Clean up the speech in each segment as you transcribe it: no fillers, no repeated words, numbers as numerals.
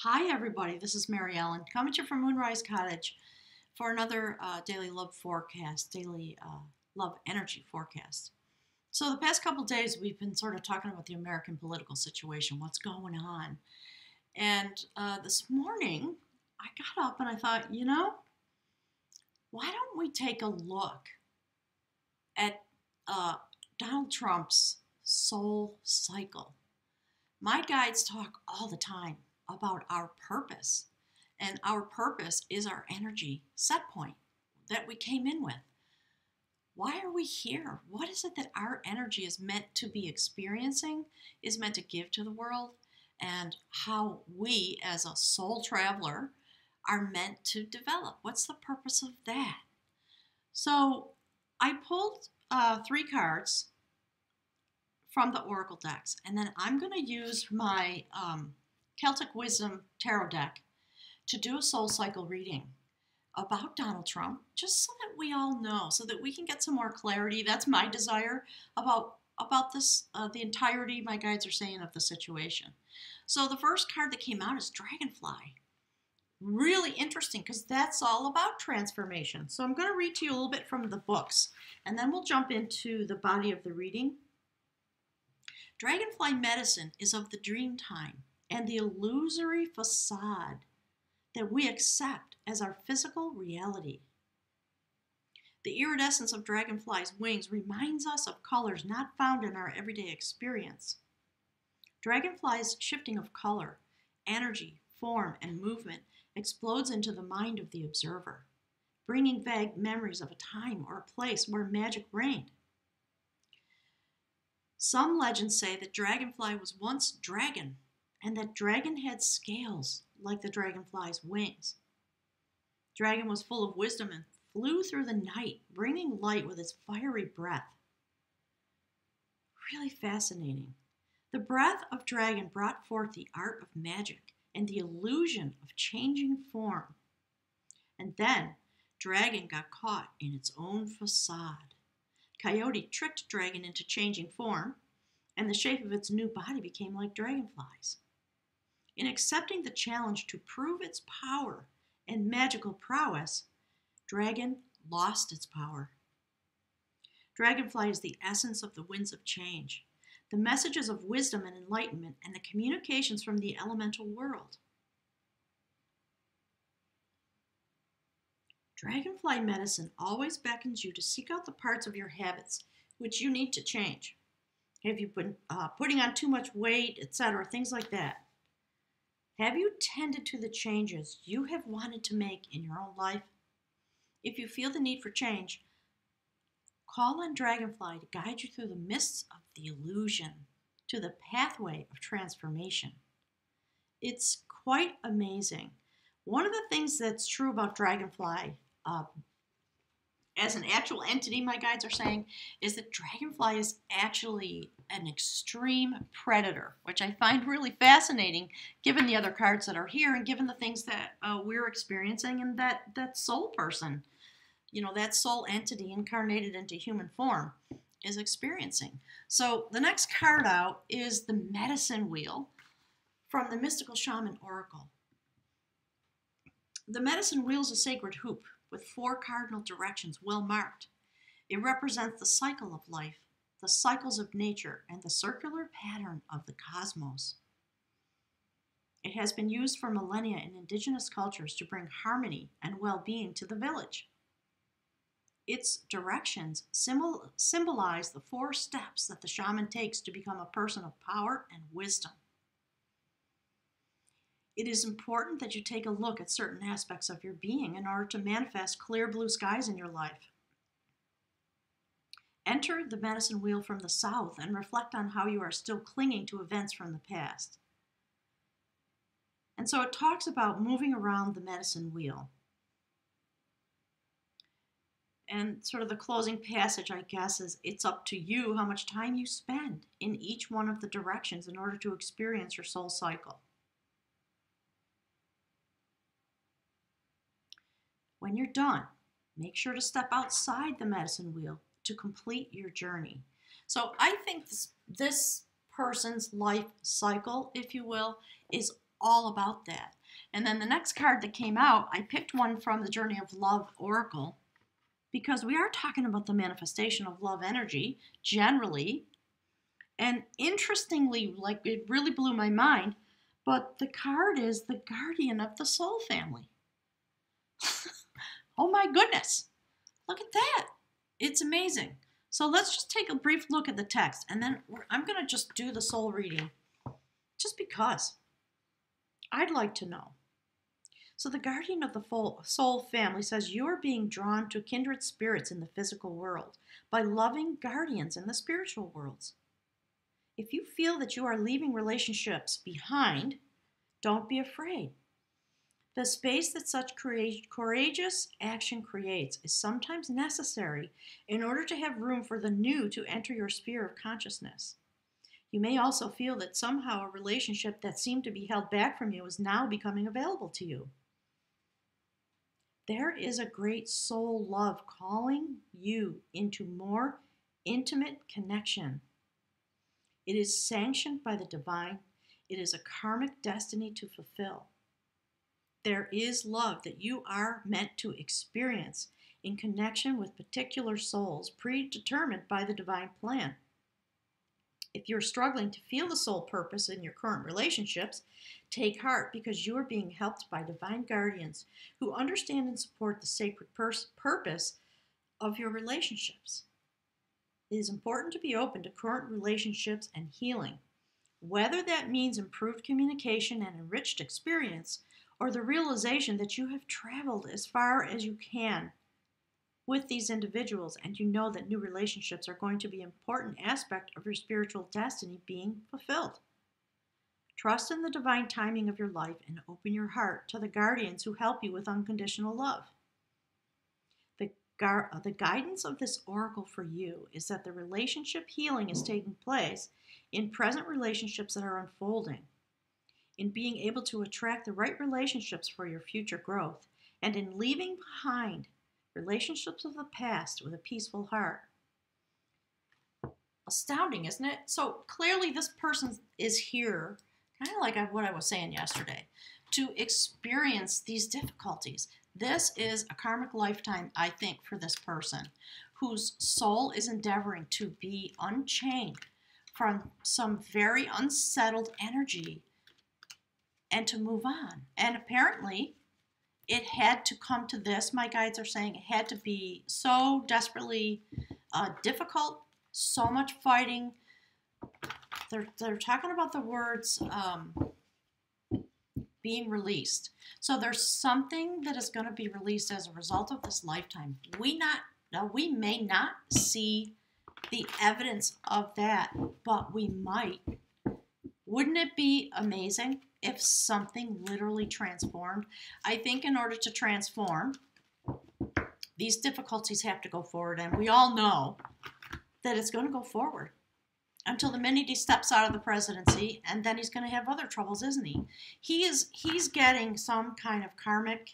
Hi, everybody. This is Mary Ellen coming to you from Moonrise Cottage for another daily love forecast, daily love energy forecast. So, the past couple days, we've been sort of talking about the American political situation, what's going on. And this morning, I got up and I thought, why don't we take a look at Donald Trump's soul cycle? My guides talk all the time about our purpose, and our purpose is our energy set point that we came in with. Why are we here? What is it that our energy is meant to be experiencing, is meant to give to the world, and how we, as a soul traveler, are meant to develop? What's the purpose of that? So I pulled three cards from the Oracle decks, and then I'm going to use my Celtic Wisdom Tarot deck to do a soul cycle reading about Donald Trump, just so that we all know, so that we can get some more clarity. That's my desire about this, the entirety, my guides are saying, of the situation. So the first card that came out is Dragonfly. Really interesting, because that's all about transformation. So I'm going to read to you a little bit from the books, and then we'll jump into the body of the reading. Dragonfly medicine is of the dream time and the illusory facade that we accept as our physical reality. The iridescence of dragonfly's wings reminds us of colors not found in our everyday experience. Dragonfly's shifting of color, energy, form, and movement explodes into the mind of the observer, bringing vague memories of a time or a place where magic reigned. Some legends say that Dragonfly was once dragon, and that dragon had scales like the dragonfly's wings. Dragon was full of wisdom and flew through the night, bringing light with its fiery breath. Really fascinating. The breath of dragon brought forth the art of magic and the illusion of changing form. And then dragon got caught in its own facade. Coyote tricked dragon into changing form, and the shape of its new body became like dragonflies. In accepting the challenge to prove its power and magical prowess, dragon lost its power. Dragonfly is the essence of the winds of change, the messages of wisdom and enlightenment, and the communications from the elemental world. Dragonfly medicine always beckons you to seek out the parts of your habits which you need to change. Have you been putting on too much weight, etc., things like that? Have you tended to the changes you have wanted to make in your own life? If you feel the need for change, call on Dragonfly to guide you through the mists of the illusion to the pathway of transformation. It's quite amazing. One of the things that's true about Dragonfly, as an actual entity, my guides are saying, is that Dragonfly is actually an extreme predator, which I find really fascinating given the other cards that are here and given the things that we're experiencing and that soul person, that soul entity incarnated into human form is experiencing. So the next card out is the Medicine Wheel from the Mystical Shaman Oracle. The Medicine Wheel is a sacred hoop with 4 cardinal directions well marked. It represents the cycle of life, the cycles of nature, and the circular pattern of the cosmos. It has been used for millennia in indigenous cultures to bring harmony and well-being to the village. Its directions symbolize the 4 steps that the shaman takes to become a person of power and wisdom. It is important that you take a look at certain aspects of your being in order to manifest clear blue skies in your life. Enter the medicine wheel from the south and reflect on how you are still clinging to events from the past. And so it talks about moving around the medicine wheel. And sort of the closing passage, I guess, is it's up to you how much time you spend in each one of the directions in order to experience your soul cycle. When you're done, make sure to step outside the medicine wheel to complete your journey. So I think this person's life cycle, if you will, is all about that. And then the next card that came out, I picked one from the Journey of Love Oracle, because we are talking about the manifestation of love energy generally. And interestingly, like, it really blew my mind, but the card is the guardian of the soul family. Oh my goodness. Look at that. It's amazing. So let's just take a brief look at the text, and then I'm going to just do the soul reading just because I'd like to know. So the guardian of the soul family says you are being drawn to kindred spirits in the physical world by loving guardians in the spiritual worlds. If you feel that you are leaving relationships behind, don't be afraid. The space that such courageous action creates is sometimes necessary in order to have room for the new to enter your sphere of consciousness. You may also feel that somehow a relationship that seemed to be held back from you is now becoming available to you. There is a great soul love calling you into more intimate connection. It is sanctioned by the divine. It is a karmic destiny to fulfill. There is love that you are meant to experience in connection with particular souls predetermined by the divine plan. If you're struggling to feel the soul purpose in your current relationships, take heart, because you are being helped by divine guardians who understand and support the sacred purpose of your relationships. It is important to be open to current relationships and healing, whether that means improved communication and enriched experience, or the realization that you have traveled as far as you can with these individuals, and you know that new relationships are going to be an important aspect of your spiritual destiny being fulfilled. Trust in the divine timing of your life and open your heart to the guardians who help you with unconditional love. The guidance of this oracle for you is that the relationship healing is taking place in present relationships that are unfolding, in being able to attract the right relationships for your future growth, and in leaving behind relationships of the past with a peaceful heart. Astounding, isn't it? So clearly this person is here, kind of like what I was saying yesterday, to experience these difficulties. This is a karmic lifetime, I think, for this person whose soul is endeavoring to be unchained from some very unsettled energy and to move on. And apparently it had to come to this. My guides are saying it had to be so desperately difficult, so much fighting. They're talking about the words being released. So there's something that is going to be released as a result of this lifetime. We may not see the evidence of that, but we might. Wouldn't it be amazing if something literally transformed? I think in order to transform, these difficulties have to go forward, and we all know that it's going to go forward until the minute he steps out of the presidency, and then he's going to have other troubles, isn't he? He's getting some kind of karmic.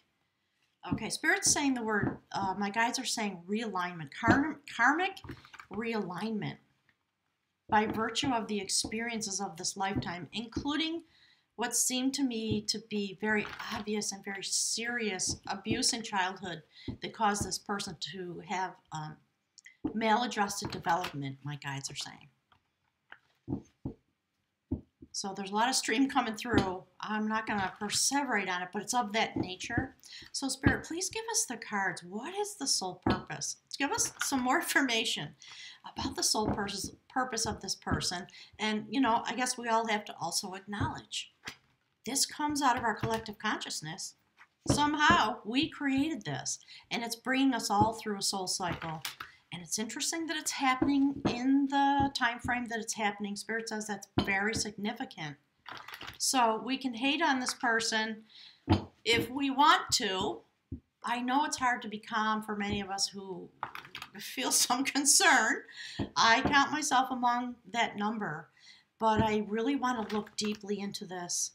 Okay, Spirit's saying the word. My guides are saying realignment, karmic realignment, by virtue of the experiences of this lifetime, including what seemed to me to be very obvious and very serious abuse in childhood that caused this person to have maladjusted development, my guides are saying. So there's a lot of stream coming through. I'm not going to perseverate on it, but it's of that nature. So Spirit, please give us the cards. What is the soul purpose? Give us some more information about the soul purpose of this person. And, I guess we all have to also acknowledge this comes out of our collective consciousness. Somehow we created this, and it's bringing us all through a soul cycle. And it's interesting that it's happening in the time frame that it's happening. Spirit says that's very significant. So we can hate on this person if we want to. I know it's hard to be calm for many of us who feel some concern. I count myself among that number. But I really want to look deeply into this,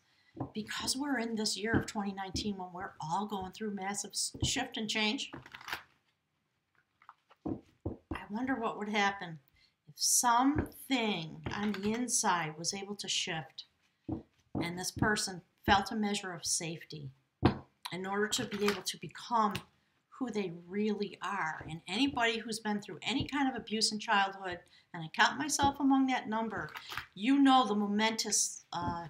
because we're in this year of 2019 when we're all going through massive shift and change. I wonder what would happen if something on the inside was able to shift and this person felt a measure of safety in order to be able to become who they really are. And anybody who's been through any kind of abuse in childhood, and I count myself among that number, you know the momentous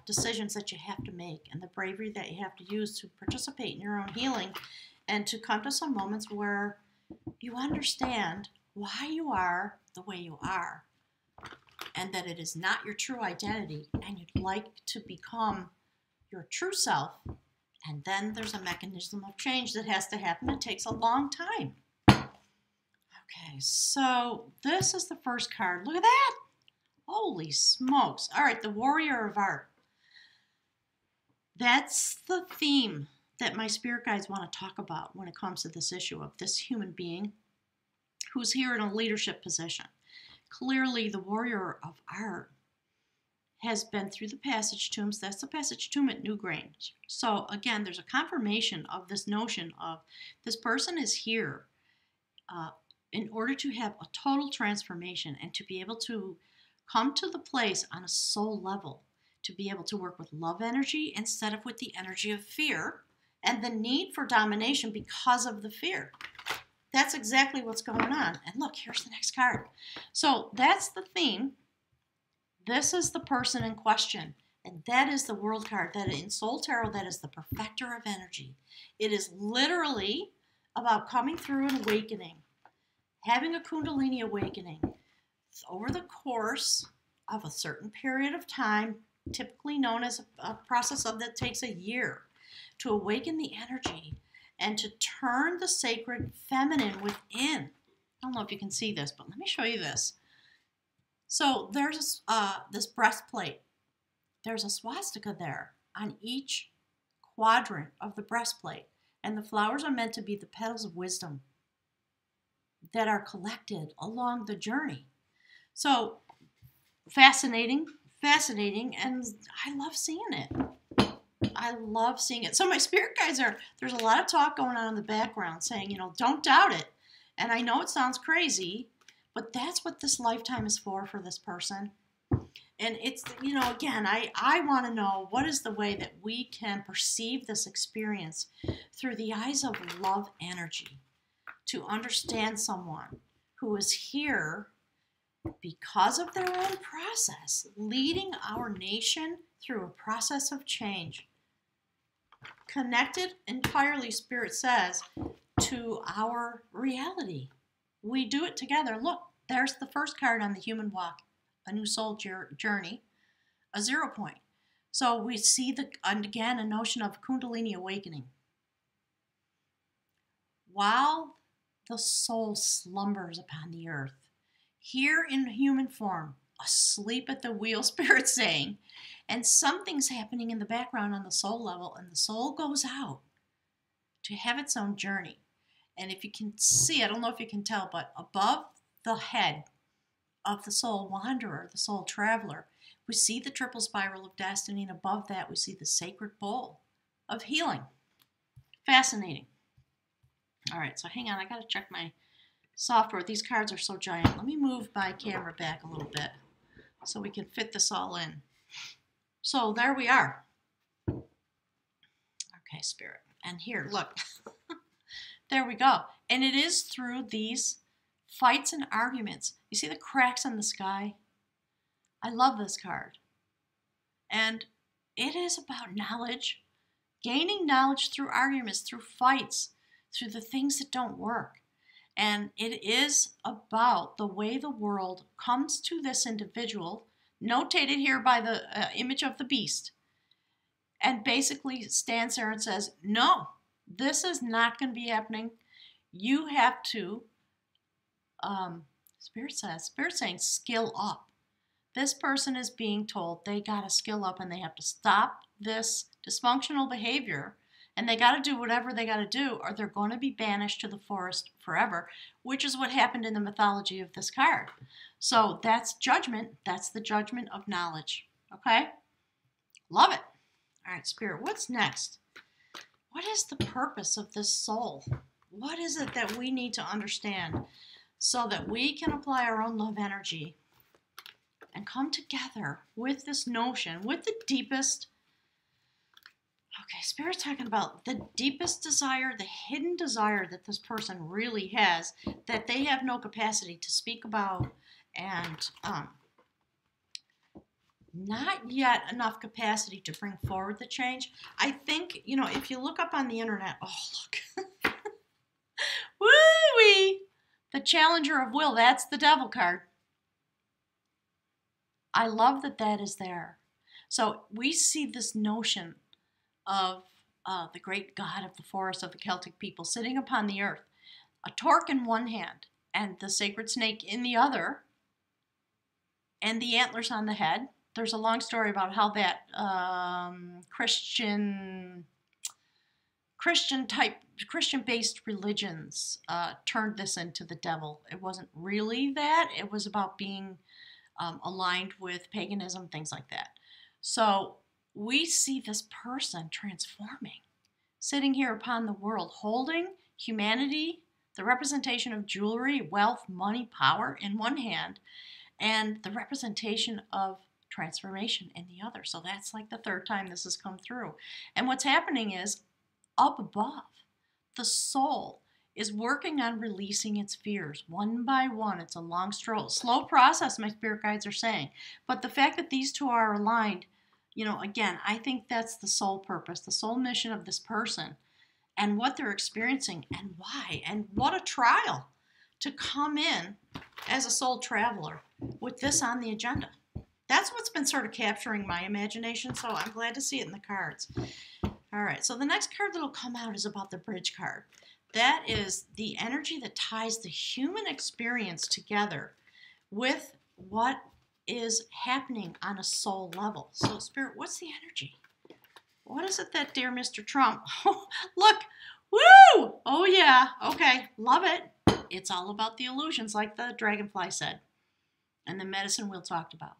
decisions that you have to make and the bravery that you have to use to participate in your own healing and to come to some moments where you understand why you are the way you are and that it is not your true identity and you'd like to become your true self. And then there's a mechanism of change that has to happen. It takes a long time. Okay, so this is the first card. Look at that. Holy smokes. All right, the Warrior of Art. That's the theme that my spirit guides want to talk about when it comes to this issue of this human being who's here in a leadership position. Clearly, the Warrior of Art has been through the passage tombs. That's the passage tomb at Newgrange. So again, there's a confirmation of this notion of this person is here in order to have a total transformation and to be able to come to the place on a soul level, to be able to work with love energy instead of with the energy of fear and the need for domination because of the fear. That's exactly what's going on. And look, here's the next card. So that's the theme. This is the person in question, and that is the World card. That in Soul Tarot, that is the perfecter of energy. It is literally about coming through an awakening, having a Kundalini awakening over the course of a certain period of time, typically known as a process that takes a year, to awaken the energy and to turn the sacred feminine within. I don't know if you can see this, but let me show you this. So there's this breastplate. There's a swastika there on each quadrant of the breastplate. And the flowers are meant to be the petals of wisdom that are collected along the journey. So fascinating, and I love seeing it. I love seeing it. So my spirit guides there's a lot of talk going on in the background saying, don't doubt it. And I know it sounds crazy, but that's what this lifetime is for this person. And it's, again, I want to know what is the way that we can perceive this experience through the eyes of love energy, to understand someone who is here because of their own process, leading our nation through a process of change. Connected entirely, Spirit says, to our reality. We do it together. Look, there's the first card on the human walk, a new soul journey, a 0 point. So we see, again, a notion of Kundalini awakening. While the soul slumbers upon the earth, here in human form, asleep at the wheel, Spirit's saying, and something's happening in the background on the soul level, and the soul goes out to have its own journey. And if you can see, I don't know if you can tell, but above the head of the soul wanderer, the soul traveler, we see the triple spiral of destiny, and above that we see the sacred bowl of healing. Fascinating. All right, so hang on, I got to check my software. These cards are so giant. Let me move my camera back a little bit so we can fit this all in. So there we are. Okay, Spirit. And here, look. There we go. And it is through these fights and arguments. You see the cracks in the sky? I love this card. And it is about knowledge. Gaining knowledge through arguments, through fights, through the things that don't work. And it is about the way the world comes to this individual, notated here by the image of the beast, and basically stands there and says, no, this is not going to be happening. You have to, Spirit's saying, skill up. This person is being told they got to skill up and they have to stop this dysfunctional behavior, and they got to do whatever they got to do, or they're going to be banished to the forest forever, which is what happened in the mythology of this card. So that's judgment. That's the judgment of knowledge. Okay? Love it. All right, Spirit, what's next? What is the purpose of this soul? What is it that we need to understand so that we can apply our own love energy and come together with this notion, with the deepest Okay, Spirit's talking about the deepest desire, the hidden desire that this person really has, that they have no capacity to speak about, and not yet enough capacity to bring forward the change. I think, if you look up on the internet, oh, look. Woo-wee! The Challenger of Will, that's the Devil card. I love that that is there. So we see this notion of the great god of the forest of the Celtic people sitting upon the earth, a torque in one hand and the sacred snake in the other, and the antlers on the head. There's a long story about how that Christian-based religions turned this into the devil. It wasn't really that. It was about being aligned with paganism, things like that. So we see this person transforming, sitting here upon the world, holding humanity, the representation of jewelry, wealth, money, power in one hand, and the representation of transformation in the other. So that's like the third time this has come through. And what's happening is, up above, the soul is working on releasing its fears one by one. It's a long, slow process, my spirit guides are saying. But the fact that these two are aligned, again, I think that's the soul purpose, the soul mission of this person, and what they're experiencing and why. And what a trial to come in as a soul traveler with this on the agenda. That's what's been sort of capturing my imagination, so I'm glad to see it in the cards. All right, so the next card that'll come out is about the bridge card. That is the energy that ties the human experience together with what is happening on a soul level. So, Spirit, what's the energy? What is it that dear Mr. Trump? Oh, look! Woo! Oh, yeah. Okay. Love it. It's all about the illusions, like the dragonfly said, and the medicine wheel talked about.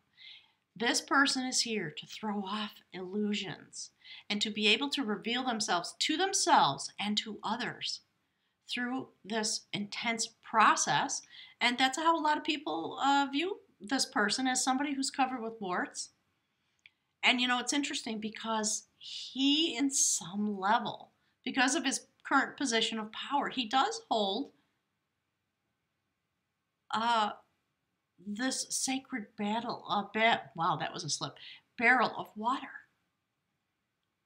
This person is here to throw off illusions and to be able to reveal themselves and to others through this intense process. And that's how a lot of people view this person, as somebody who's covered with warts. And it's interesting because he, in some level, because of his current position of power, he does hold this sacred barrel of water.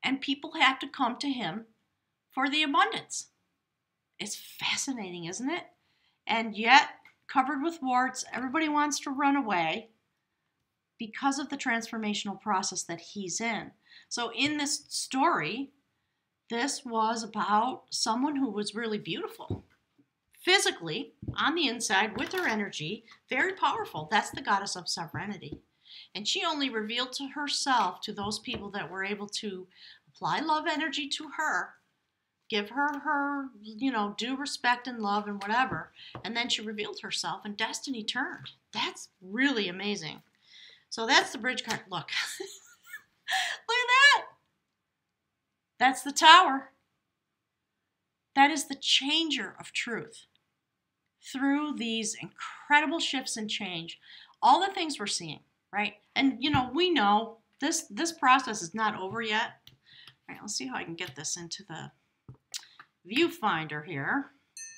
And people have to come to him for the abundance. It's fascinating, isn't it? And yet, covered with warts, everybody wants to run away because of the transformational process that he's in. So in this story, this was about someone who was really beautiful, physically, on the inside, with her energy, very powerful. That's the goddess of sovereignty. And she only revealed to herself, to those people that were able to apply love energy to her, give her due respect and love and whatever. And then she revealed herself and destiny turned. That's really amazing. So that's the bridge card. Look. Look at that. That's the Tower. That is the changer of truth. Through these incredible shifts and change, all the things we're seeing, right? And, we know this process is not over yet. All right, let's see how I can get this into the viewfinder here.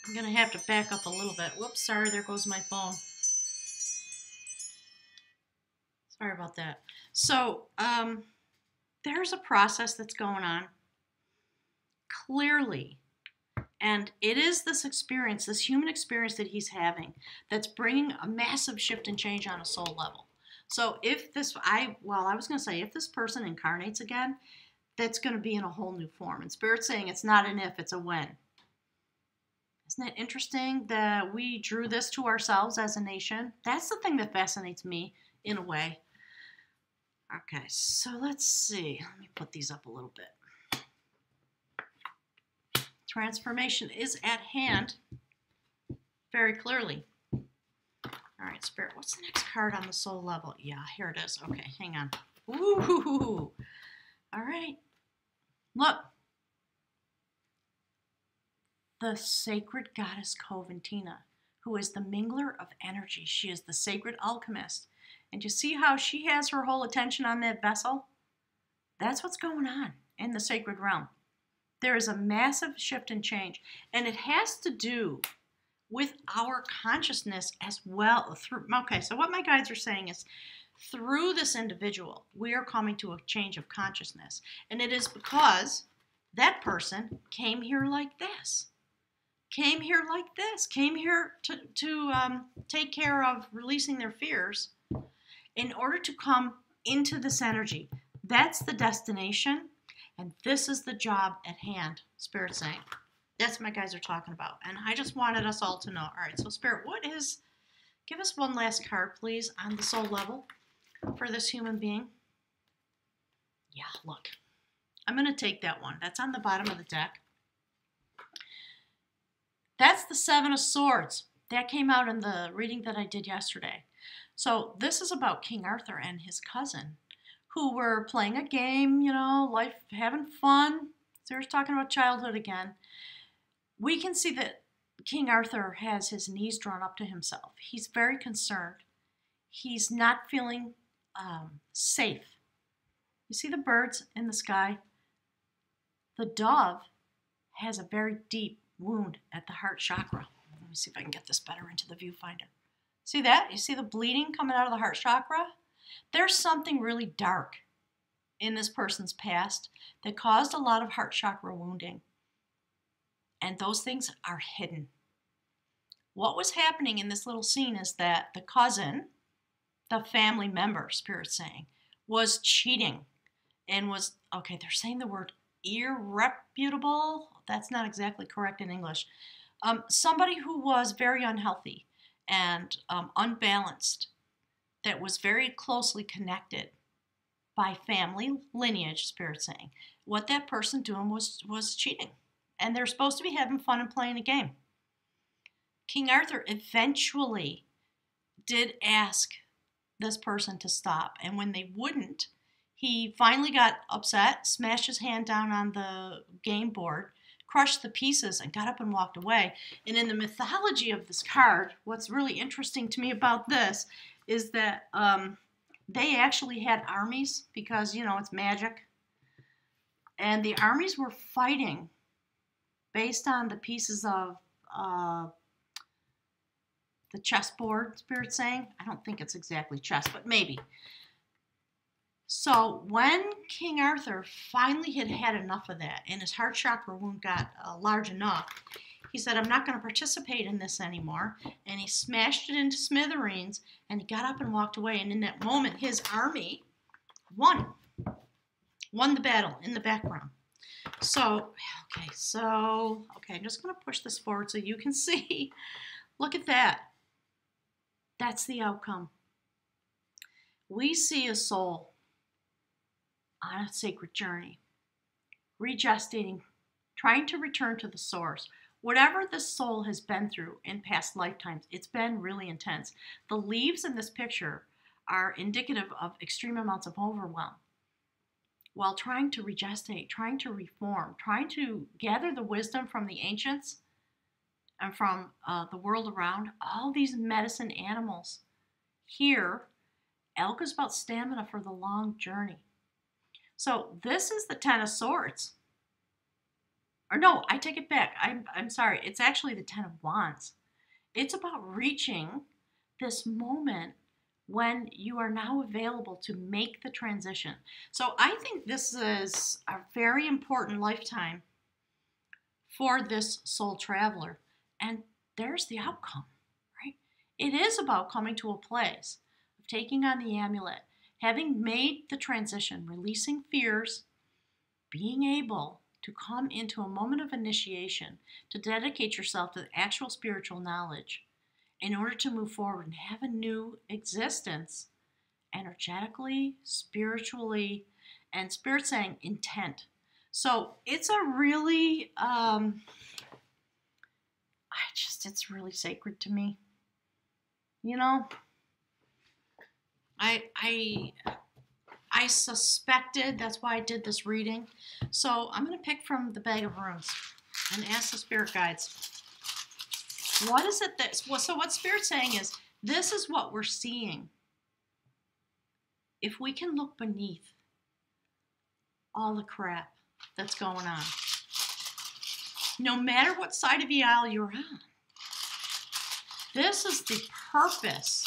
I'm going to have to back up a little bit. Whoops, sorry, there goes my phone. Sorry about that. So, there's a process that's going on, clearly. And it is this experience, this human experience that he's having, that's bringing a massive shift and change on a soul level. So if this, if this person incarnates again, that's going to be in a whole new form. And Spirit's saying it's not an if, it's a when. Isn't it interesting that we drew this to ourselves as a nation? That's the thing that fascinates me, in a way. Okay, so let's see. Let me put these up a little bit. Transformation is at hand very clearly. All right, Spirit, what's the next card on the soul level? Yeah, here it is. Okay, hang on. Ooh. All right. Look. The sacred goddess Coventina, who is the mingler of energy. She is the sacred alchemist. And you see how she has her whole attention on that vessel? That's what's going on. in the sacred realm. There is a massive shift and change, and it has to do with our consciousness as well. Okay, so what my guides are saying is, through this individual, we are coming to a change of consciousness, and it is because that person came here like this. Came here to take care of releasing their fears in order to come into this energy. That's the destination, and this is the job at hand, Spirit's saying. That's what my guys are talking about, and I just wanted us all to know. All right, so Spirit, give us one last card, please, on the soul level for this human being. Yeah, look. I'm going to take that one. That's on the bottom of the deck. That's the Seven of Swords. That came out in the reading that I did yesterday. So this is about King Arthur and his cousin, who were playing a game, life, having fun. So we're talking about childhood again. We can see that King Arthur has his knees drawn up to himself. He's very concerned. He's not feeling safe. You see the birds in the sky? The dove has a very deep wound at the heart chakra. Let me see if I can get this better into the viewfinder. See that? You see the bleeding coming out of the heart chakra? There's something really dark in this person's past that caused a lot of heart chakra wounding. And those things are hidden. What was happening in this little scene is that the cousin, the family member, Spirit's saying, was cheating and was, okay, they're saying the word irreputable. That's not exactly correct in English. Somebody who was very unhealthy and unbalanced, that was very closely connected by family lineage, Spirit's saying. What that person doing was cheating. And they're supposed to be having fun and playing a game. King Arthur eventually did ask this person to stop. And when they wouldn't, he finally got upset, smashed his hand down on the game board, crushed the pieces, and got up and walked away. And in the mythology of this card, what's really interesting to me about this is that they actually had armies because, it's magic. And the armies were fighting based on the pieces of the chessboard, Spirit's saying. I don't think it's exactly chess, but maybe. So when King Arthur finally had had enough of that and his heart chakra wound got large enough, he said, I'm not going to participate in this anymore. And he smashed it into smithereens and he got up and walked away. And in that moment, his army won the battle in the background. So, I'm just going to push this forward so you can see. Look at that. That's the outcome. We see a soul on a sacred journey, regestating, trying to return to the source. Whatever this soul has been through in past lifetimes, it's been really intense. The leaves in this picture are indicative of extreme amounts of overwhelm. While trying to regestate, trying to reform, trying to gather the wisdom from the ancients and from the world around, all these medicine animals. Here, elk is about stamina for the long journey. So this is the Ten of Swords. Or no, I take it back. I'm sorry. It's actually the Ten of Wands. It's about reaching this moment when you are now available to make the transition. So I think this is a very important lifetime for this soul traveler. And there's the outcome, right? It is about coming to a place of taking on the amulet, having made the transition, releasing fears, being able to come into a moment of initiation, to dedicate yourself to the actual spiritual knowledge in order to move forward and have a new existence, energetically, spiritually, and Spirit saying intent. So it's a really, it's really sacred to me. I suspected, that's why I did this reading. So I'm going to pick from the bag of runes and ask the spirit guides. What is it that, so what Spirit's saying is, this is what we're seeing. If we can look beneath all the crap, that's going on. No matter what side of the aisle you're on. This is the purpose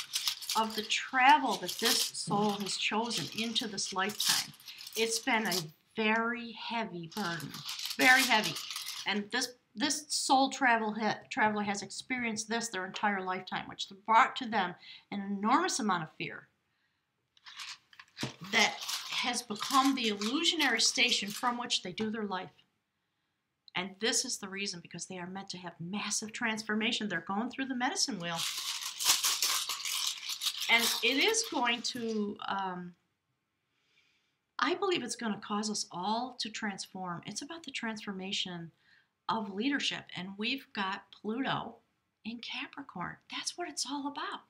of the travel that this soul has chosen into this lifetime. It's been a very heavy burden, very heavy. And this soul traveler has experienced this their entire lifetime, which brought to them an enormous amount of fear that has become the illusionary station from which they do their life. And this is the reason, because they are meant to have massive transformation. They're going through the medicine wheel. And it is going to, I believe it's going to cause us all to transform. It's about the transformation of leadership. And we've got Pluto in Capricorn. That's what it's all about.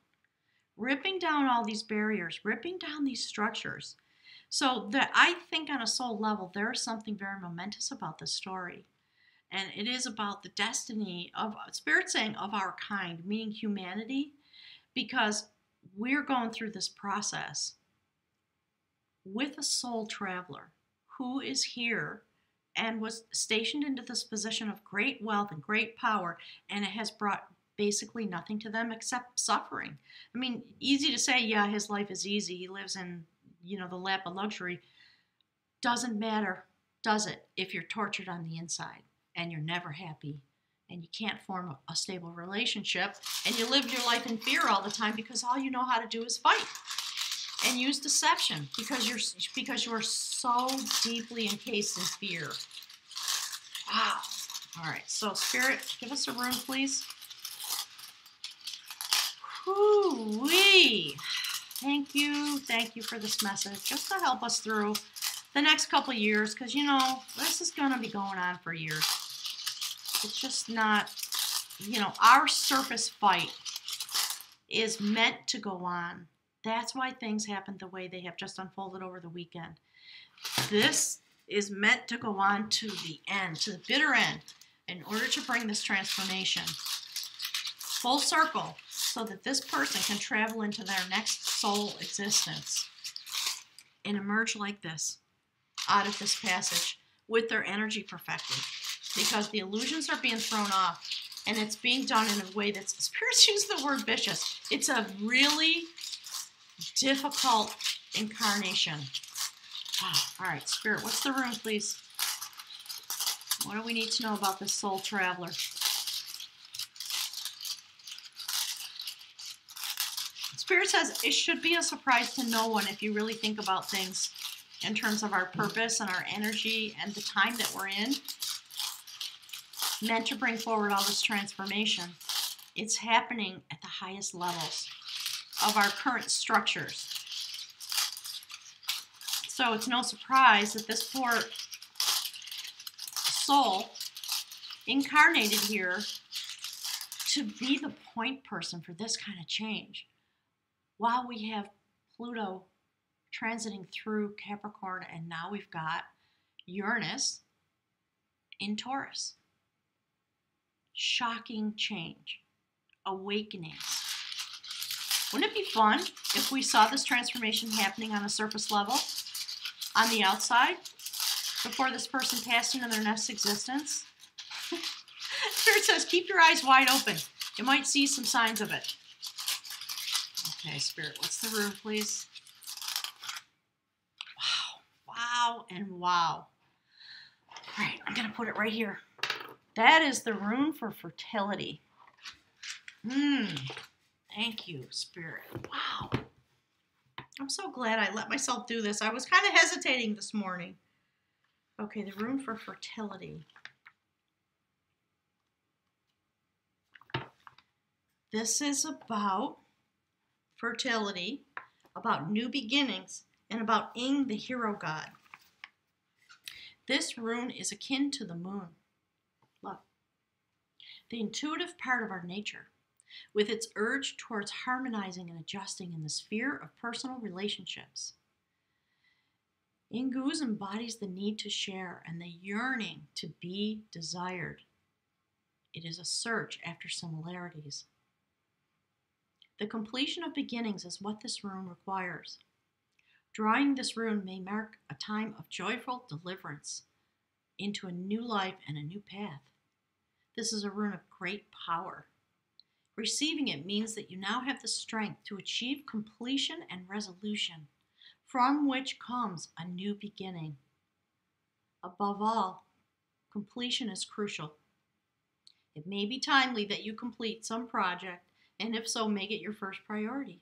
Ripping down all these barriers, ripping down these structures. So that I think on a soul level, there's something very momentous about this story. And it is about the destiny of, Spirit saying, of our kind, meaning humanity, because we're going through this process with a soul traveler who is here and was stationed into this position of great wealth and great power, and it has brought basically nothing to them except suffering. I mean, easy to say, yeah, his life is easy. He lives in, the lap of luxury. Doesn't matter, does it, if you're tortured on the inside and you're never happy and you can't form a stable relationship and you live your life in fear all the time because all you know how to do is fight and use deception because you're so deeply encased in fear. Wow. All right, so Spirit, give us a room, please. Whoo-wee. Thank you for this message, just to help us through the next couple of years, because, this is going to be going on for years. It's just not, our surface fight is meant to go on. That's why things happen the way they have just unfolded over the weekend. This is meant to go on to the end, to the bitter end, in order to bring this transformation full circle so that this person can travel into their next soul existence and emerge like this out of this passage with their energy perfected, because the illusions are being thrown off and it's being done in a way that's, Spirits use the word vicious. It's a really difficult incarnation. All right, Spirit, what's the room, please? What do we need to know about this soul traveler? Spirit says it should be a surprise to no one if you really think about things in terms of our purpose and our energy and the time that we're in, meant to bring forward all this transformation. It's happening at the highest levels of our current structures. So it's no surprise that this poor soul incarnated here to be the point person for this kind of change, while we have Pluto transiting through Capricorn, and now we've got Uranus in Taurus. Shocking change, awakenings. Wouldn't it be fun if we saw this transformation happening on a surface level, on the outside, before this person passed into their next existence? Spirit says, keep your eyes wide open. You might see some signs of it. Okay, Spirit, what's the room, please? Wow, and wow. All right, I'm going to put it right here. That is the rune for fertility. Thank you, Spirit. Wow. I'm so glad I let myself do this. I was kind of hesitating this morning. Okay, the rune for fertility. This is about fertility, about new beginnings, and about Ing, the hero god. This rune is akin to the moon. Look, the intuitive part of our nature, with its urge towards harmonizing and adjusting in the sphere of personal relationships. Ingus embodies the need to share and the yearning to be desired. It is a search after similarities. The completion of beginnings is what this rune requires. Drawing this rune may mark a time of joyful deliverance, into a new life and a new path. This is a rune of great power. Receiving it means that you now have the strength to achieve completion and resolution, from which comes a new beginning. Above all, completion is crucial. It may be timely that you complete some project, and if so, make it your first priority.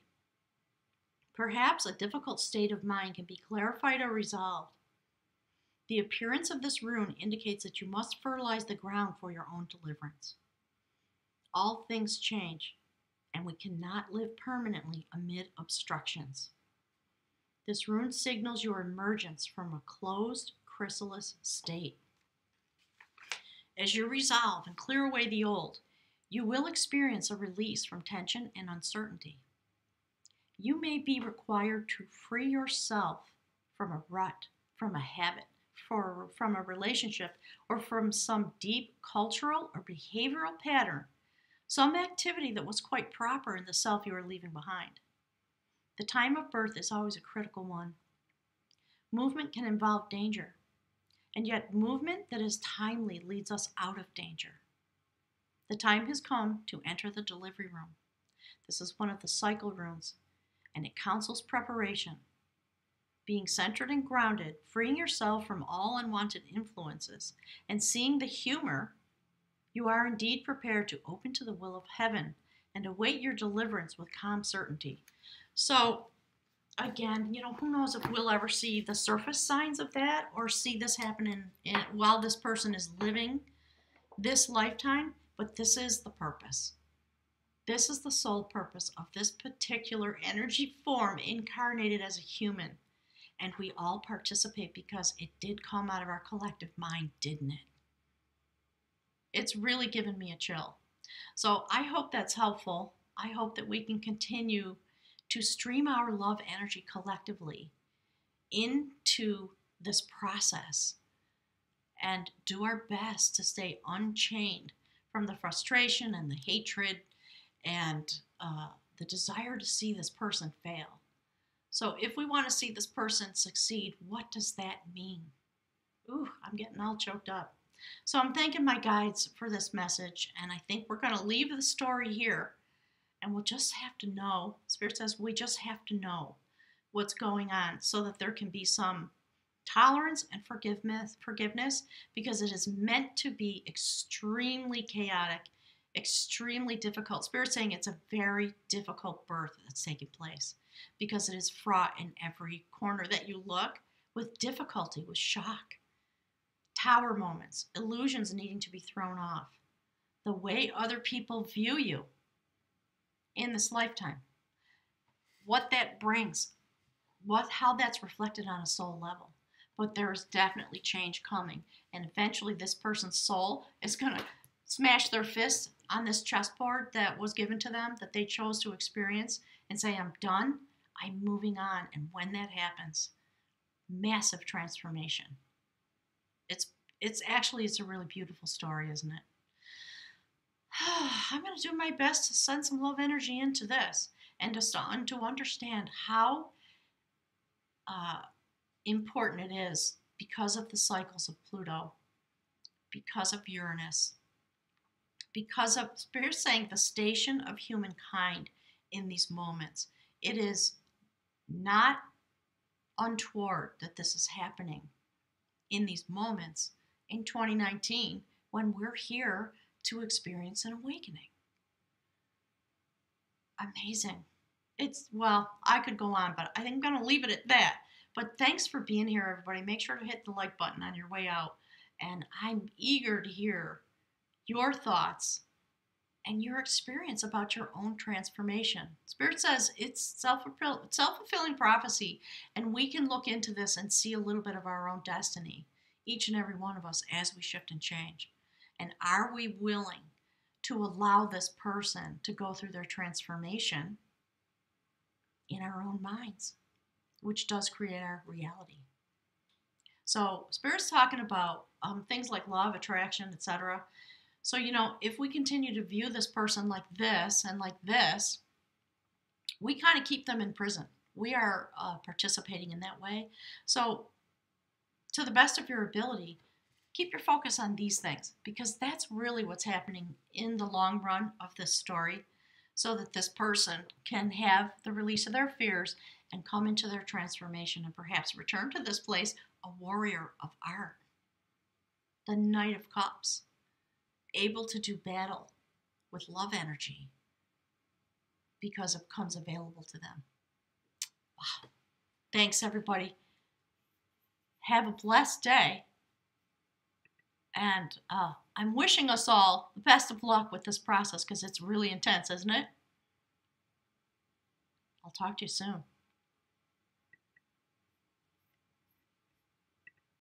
Perhaps a difficult state of mind can be clarified or resolved. The appearance of this rune indicates that you must fertilize the ground for your own deliverance. All things change, and we cannot live permanently amid obstructions. This rune signals your emergence from a closed, chrysalis state. As you resolve and clear away the old, you will experience a release from tension and uncertainty. You may be required to free yourself from a rut, from a habit, from a relationship, or from some deep cultural or behavioral pattern, some activity that was quite proper in the self you are leaving behind. The time of birth is always a critical one. Movement can involve danger, and yet movement that is timely leads us out of danger. The time has come to enter the delivery room. This is one of the cycle runes, and it counsels preparation. Being centered and grounded, freeing yourself from all unwanted influences, and seeing the humor, you are indeed prepared to open to the will of heaven and await your deliverance with calm certainty. So, again, who knows if we'll ever see the surface signs of that or see this happen while this person is living this lifetime, but this is the purpose. This is the sole purpose of this particular energy form incarnated as a human. And we all participate because it did come out of our collective mind, didn't it? It's really given me a chill. So I hope that's helpful. I hope that we can continue to stream our love energy collectively into this process and do our best to stay unchained from the frustration and the hatred and the desire to see this person fail. So if we want to see this person succeed, what does that mean? Ooh, I'm getting all choked up. So I'm thanking my guides for this message, and I think we're going to leave the story here, and we'll just have to know. Spirit says we just have to know what's going on so that there can be some tolerance and forgiveness, because it is meant to be extremely chaotic, extremely difficult. Spirit's saying it's a very difficult birth that's taking place because it is fraught in every corner that you look with difficulty, with shock, tower moments, illusions needing to be thrown off, the way other people view you in this lifetime, what that brings, how that's reflected on a soul level. But there is definitely change coming, and eventually this person's soul is going to smash their fist on this chessboard that was given to them, that they chose to experience, and say, I'm done, I'm moving on. And when that happens, massive transformation. It's a really beautiful story, isn't it? I'm going to do my best to send some love energy into this and to understand how important it is because of the cycles of Pluto, because of Uranus, because of Spirit saying the station of humankind in these moments. It is not untoward that this is happening in these moments in 2019 when we're here to experience an awakening. Amazing. I could go on, but I think I'm going to leave it at that. But thanks for being here, everybody. Make sure to hit the like button on your way out. And I'm eager to hear your thoughts and your experience about your own transformation. Spirit says it's self-fulfilling prophecy, and we can look into this and see a little bit of our own destiny, each and every one of us, as we shift and change. And are we willing to allow this person to go through their transformation in our own minds, which does create our reality? So Spirit's talking about things like law of attraction, etc. So, if we continue to view this person like this and like this, we kind of keep them in prison. We are participating in that way. So, to the best of your ability, keep your focus on these things, because that's really what's happening in the long run of this story, so that this person can have the release of their fears and come into their transformation and perhaps return to this place a warrior of art, the Knight of Cups, able to do battle with love energy because it comes available to them. Wow. Thanks, everybody. Have a blessed day. And I'm wishing us all the best of luck with this process, because it's really intense, isn't it? I'll talk to you soon.